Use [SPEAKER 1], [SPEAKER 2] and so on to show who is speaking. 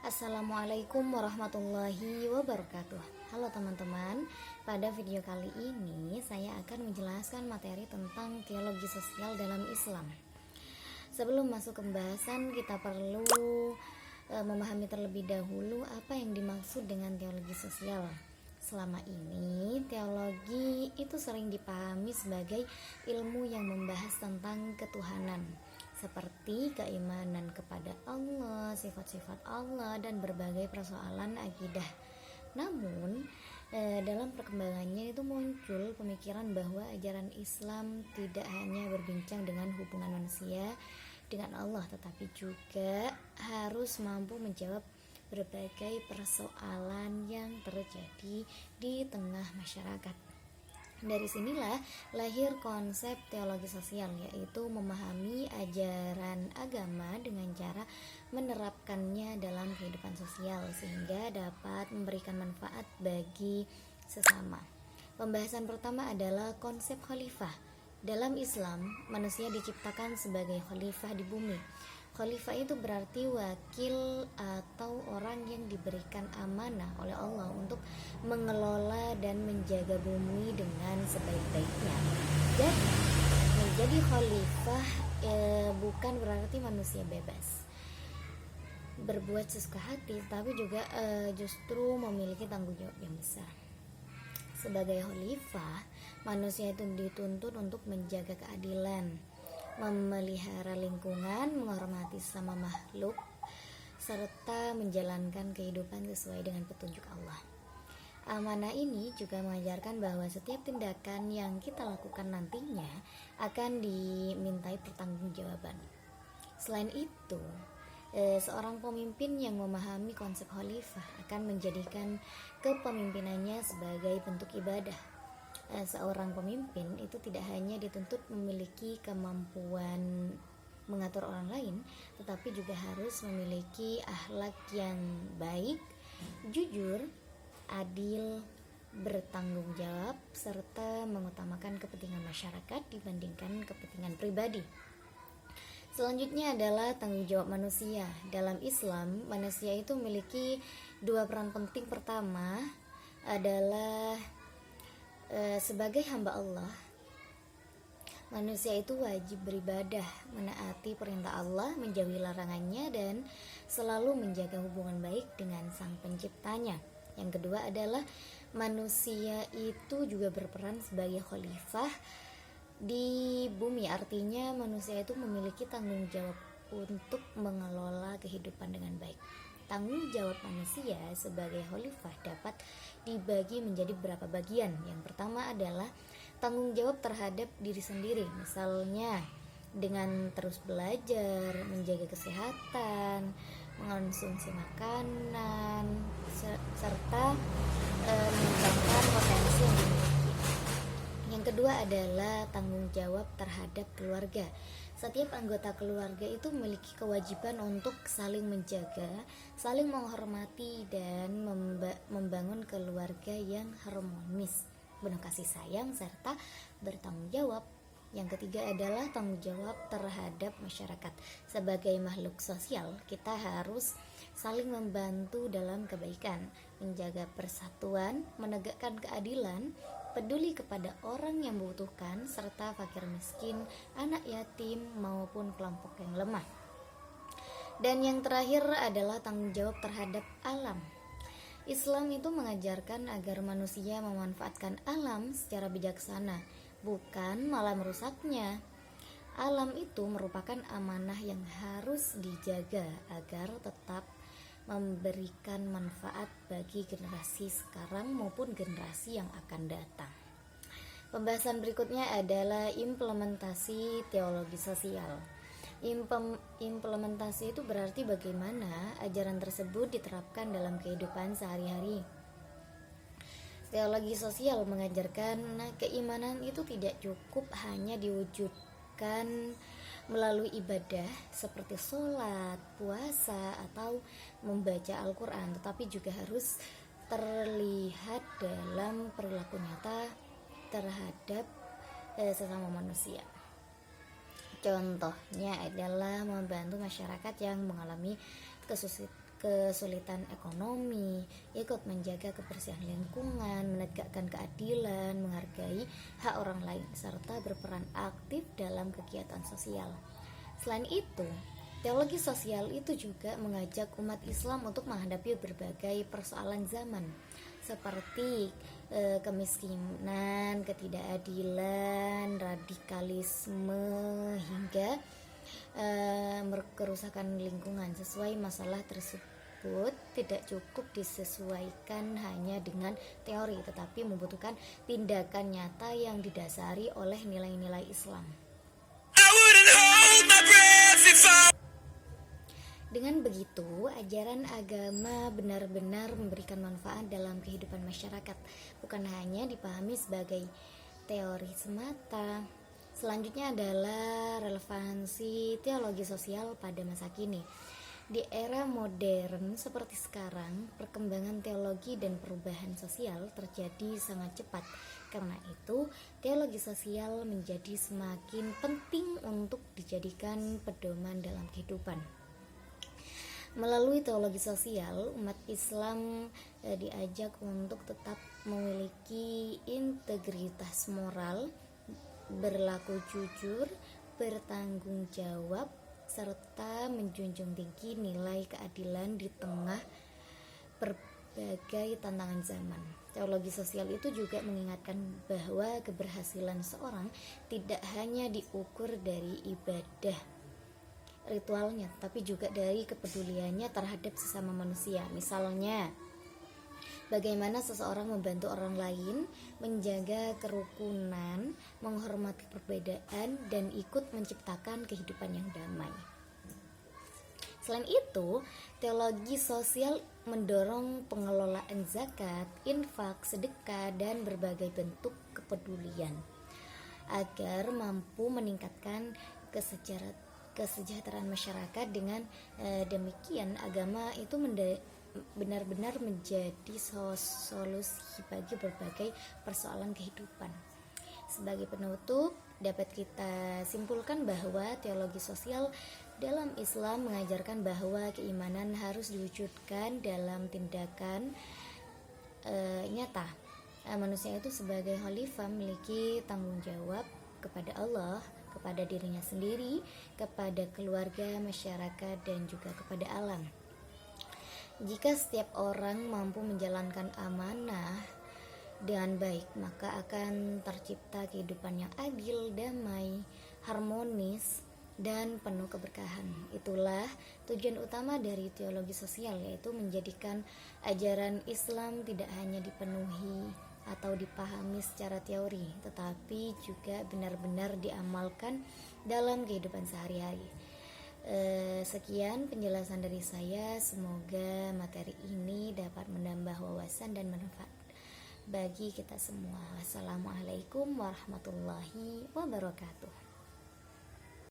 [SPEAKER 1] Assalamualaikum warahmatullahi wabarakatuh. Halo teman-teman, pada video kali ini saya akan menjelaskan materi tentang teologi sosial dalam Islam. Sebelum masuk ke pembahasan, kita perlu memahami terlebih dahulu apa yang dimaksud dengan teologi sosial. Selama ini, teologi itu sering dipahami sebagai ilmu yang membahas tentang ketuhanan, seperti keimanan kepada Allah, sifat-sifat Allah, dan berbagai persoalan akidah. Namun, dalam perkembangannya itu muncul pemikiran bahwa ajaran Islam tidak hanya berbincang dengan hubungan manusia dengan Allah, tetapi juga harus mampu menjawab berbagai persoalan yang terjadi di tengah masyarakat. Dari sinilah lahir konsep teologi sosial, yaitu memahami ajaran agama dengan cara menerapkannya dalam kehidupan sosial sehingga dapat memberikan manfaat bagi sesama. Pembahasan pertama adalah konsep khalifah. Dalam Islam, manusia diciptakan sebagai khalifah di bumi. Khalifah itu berarti wakil atau orang yang diberikan amanah oleh Allah untuk mengelola dan menjaga bumi dengan sebaik-baiknya. Jadi, menjadi khalifah bukan berarti manusia bebas berbuat sesuka hati, tapi juga justru memiliki tanggung jawab yang besar. Sebagai khalifah, manusia itu dituntut untuk menjaga keadilan, memelihara lingkungan, menghormati sesama makhluk, serta menjalankan kehidupan sesuai dengan petunjuk Allah. Amanah ini juga mengajarkan bahwa setiap tindakan yang kita lakukan nantinya akan dimintai pertanggungjawaban. Selain itu, seorang pemimpin yang memahami konsep khalifah akan menjadikan kepemimpinannya sebagai bentuk ibadah. Seorang pemimpin itu tidak hanya dituntut memiliki kemampuan mengatur orang lain, tetapi juga harus memiliki akhlak yang baik, jujur, adil, bertanggung jawab, serta mengutamakan kepentingan masyarakat dibandingkan kepentingan pribadi. Selanjutnya adalah tanggung jawab manusia. Dalam Islam, manusia itu memiliki dua peran penting. Pertama adalah sebagai hamba Allah, manusia itu wajib beribadah, menaati perintah Allah, menjauhi larangannya, dan selalu menjaga hubungan baik dengan Sang Penciptanya. Yang kedua adalah manusia itu juga berperan sebagai khalifah di bumi, artinya manusia itu memiliki tanggung jawab untuk mengelola kehidupan dengan baik. Tanggung jawab manusia sebagai khalifah dapat dibagi menjadi beberapa bagian. Yang pertama adalah tanggung jawab terhadap diri sendiri, misalnya dengan terus belajar, menjaga kesehatan, mengonsumsi makanan, serta mengembangkan potensi yang dimiliki. Yang kedua adalah tanggung jawab terhadap keluarga. Setiap anggota keluarga itu memiliki kewajiban untuk saling menjaga, saling menghormati, dan membangun keluarga yang harmonis, penuh kasih sayang, serta bertanggung jawab. Yang ketiga adalah tanggung jawab terhadap masyarakat. Sebagai makhluk sosial, kita harus saling membantu dalam kebaikan, menjaga persatuan, menegakkan keadilan, peduli kepada orang yang membutuhkan, serta fakir miskin, anak yatim, maupun kelompok yang lemah. Dan yang terakhir adalah tanggung jawab terhadap alam. Islam itu mengajarkan agar manusia memanfaatkan alam secara bijaksana, bukan malah merusaknya. Alam itu merupakan amanah yang harus dijaga agar tetap memberikan manfaat bagi generasi sekarang maupun generasi yang akan datang. Pembahasan berikutnya adalah implementasi teologi sosial. Implementasi itu berarti bagaimana ajaran tersebut diterapkan dalam kehidupan sehari-hari. Teologi sosial mengajarkan keimanan itu tidak cukup hanya diwujudkan melalui ibadah seperti sholat, puasa, atau membaca Al-Quran, tetapi juga harus terlihat dalam perilaku nyata terhadap sesama manusia. Contohnya adalah membantu masyarakat yang mengalami kesulitan ekonomi, ikut menjaga kebersihan lingkungan, menegakkan keadilan, menghargai hak orang lain, serta berperan aktif dalam kegiatan sosial. Selain itu, teologi sosial itu juga mengajak umat Islam untuk menghadapi berbagai persoalan zaman, seperti kemiskinan, ketidakadilan, radikalisme, hingga kerusakan lingkungan. Sesuai masalah tersebut tidak cukup disesuaikan hanya dengan teori, tetapi membutuhkan tindakan nyata yang didasari oleh nilai-nilai Islam. Dengan begitu, ajaran agama benar-benar memberikan manfaat dalam kehidupan masyarakat, bukan hanya dipahami sebagai teori semata. Selanjutnya adalah relevansi teologi sosial pada masa kini. Di era modern seperti sekarang, perkembangan teologi dan perubahan sosial terjadi sangat cepat. Karena itu, teologi sosial menjadi semakin penting untuk dijadikan pedoman dalam kehidupan. Melalui teologi sosial, umat Islam diajak untuk tetap memiliki integritas moral, berlaku jujur, bertanggung jawab, serta menjunjung tinggi nilai keadilan di tengah berbagai tantangan zaman. Teologi sosial itu juga mengingatkan bahwa keberhasilan seorang tidak hanya diukur dari ibadah ritualnya, tapi juga dari kepeduliannya terhadap sesama manusia. Misalnya, bagaimana seseorang membantu orang lain, menjaga kerukunan, menghormati perbedaan, dan ikut menciptakan kehidupan yang damai. Selain itu, teologi sosial mendorong pengelolaan zakat, infak, sedekah, dan berbagai bentuk kepedulian agar mampu meningkatkan kesejahteraan masyarakat. Dengan demikian, agama itu benar-benar menjadi solusi bagi berbagai persoalan kehidupan. Sebagai penutup, dapat kita simpulkan bahwa teologi sosial dalam Islam mengajarkan bahwa keimanan harus diwujudkan dalam tindakan nyata. Manusia itu sebagai khalifah memiliki tanggung jawab kepada Allah, kepada dirinya sendiri, kepada keluarga, masyarakat, dan juga kepada alam. Jika setiap orang mampu menjalankan amanah dengan baik, maka akan tercipta kehidupan yang adil, damai, harmonis, dan penuh keberkahan. Itulah tujuan utama dari teologi sosial, yaitu menjadikan ajaran Islam tidak hanya dipenuhi atau dipahami secara teori, tetapi juga benar-benar diamalkan dalam kehidupan sehari-hari. Sekian penjelasan dari saya. Semoga materi ini dapat menambah wawasan dan manfaat bagi kita semua. Wassalamualaikum warahmatullahi wabarakatuh.